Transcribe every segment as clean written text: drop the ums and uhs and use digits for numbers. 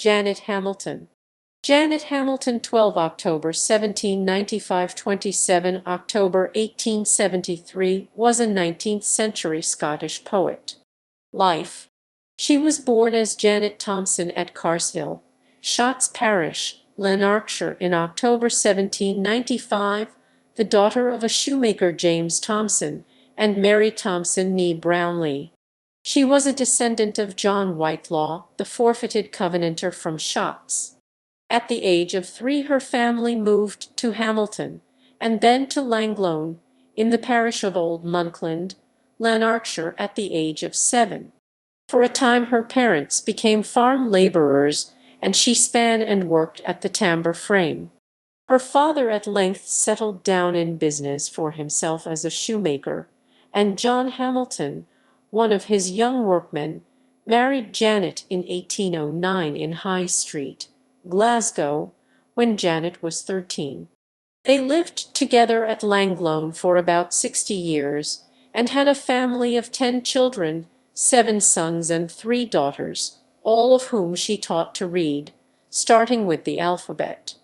Janet Hamilton. Janet Hamilton, 12 October 1795 – 27 October 1873, was a 19th-century Scottish poet. Life. She was born as Janet Thompson at Carshill, Shotts Parish, Lanarkshire, in October 1795, the daughter of a shoemaker James Thompson and Mary Thompson née Brownlee. She was a descendant of John Whitelaw, the forfeited Covenanter from Shotts. At the age of 3 her family moved to Hamilton, and then to Langlone, in the parish of Old Monkland, Lanarkshire, at the age of 7. For a time her parents became farm labourers, and she span and worked at the tambour frame. Her father at length settled down in business for himself as a shoemaker, and John Hamilton, one of his young workmen, married Janet in 1809 in High Street, Glasgow, when Janet was 13. They lived together at Langlone for about 60 years, and had a family of 10 children, 7 sons and 3 daughters, all of whom she taught to read, starting with the alphabet.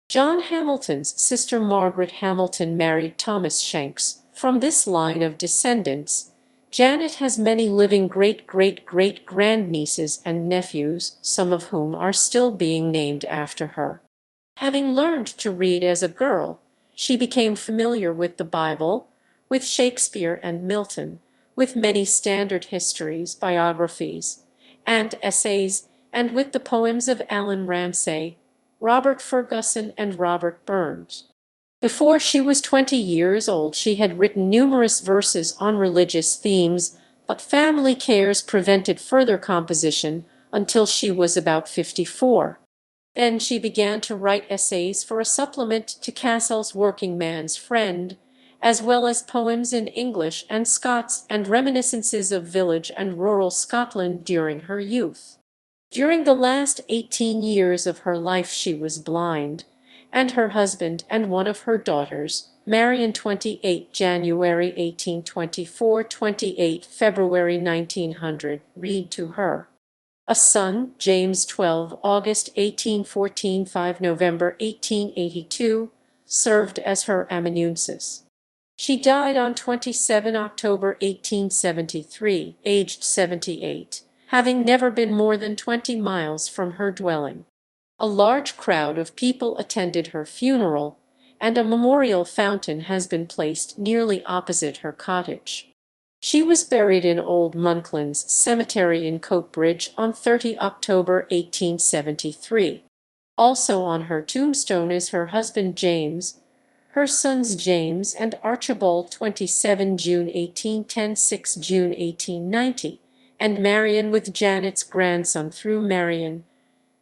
John Hamilton's sister Margaret Hamilton married Thomas Shanks. From this line of descendants, Janet has many living great-great-great-grandnieces and nephews, some of whom are still being named after her. Having learned to read as a girl, she became familiar with the Bible, with Shakespeare and Milton, with many standard histories, biographies, and essays, and with the poems of Allan Ramsay, Robert Fergusson, and Robert Burns. Before she was 20 years old she had written numerous verses on religious themes, but family cares prevented further composition until she was about 54. Then she began to write essays for a supplement to Cassell's Working Man's Friend, as well as poems in English and Scots and reminiscences of village and rural Scotland during her youth. During the last 18 years of her life she was blind, and her husband and one of her daughters, Marion 28 January 1824, 28 February 1900, read to her. A son, James 12 August 1814, 5 November 1882, served as her amanuensis. She died on 27 October 1873, aged 78, having never been more than 20 miles from her dwelling. A large crowd of people attended her funeral, and a memorial fountain has been placed nearly opposite her cottage. She was buried in Old Monklands Cemetery in Coatbridge on 30 October 1873. Also on her tombstone is her husband James, her sons James and Archibald 27 June 1810 6 June 1890, and Marion with Janet's grandson through Marion,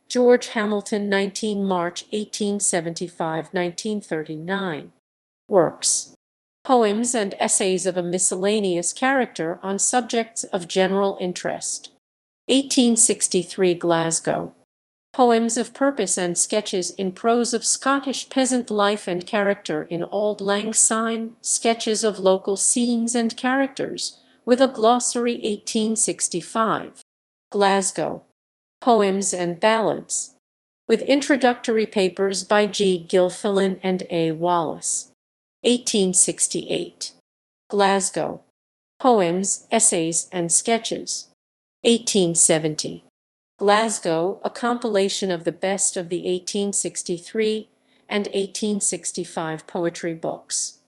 George Hamilton 19 March 1875 1939. Works. Poems and essays of a miscellaneous character on subjects of general interest. 1863 Glasgow. Poems of purpose and sketches in prose of Scottish peasant life and character in Auld Lang Syne, sketches of local scenes and characters, with a glossary. 1865. Glasgow. Poems and ballads, with introductory papers by G. Gilfillan and A. Wallace. 1868. Glasgow. Poems, essays, and sketches. 1870. Glasgow, a compilation of the best of the 1863 and 1865 poetry books.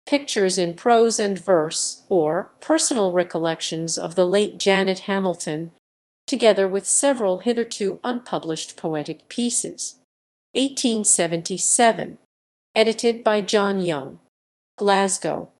Pictures in prose and verse, or personal recollections of the late Janet Hamilton, together with several hitherto unpublished poetic pieces. 1877. Edited by John Young. Glasgow.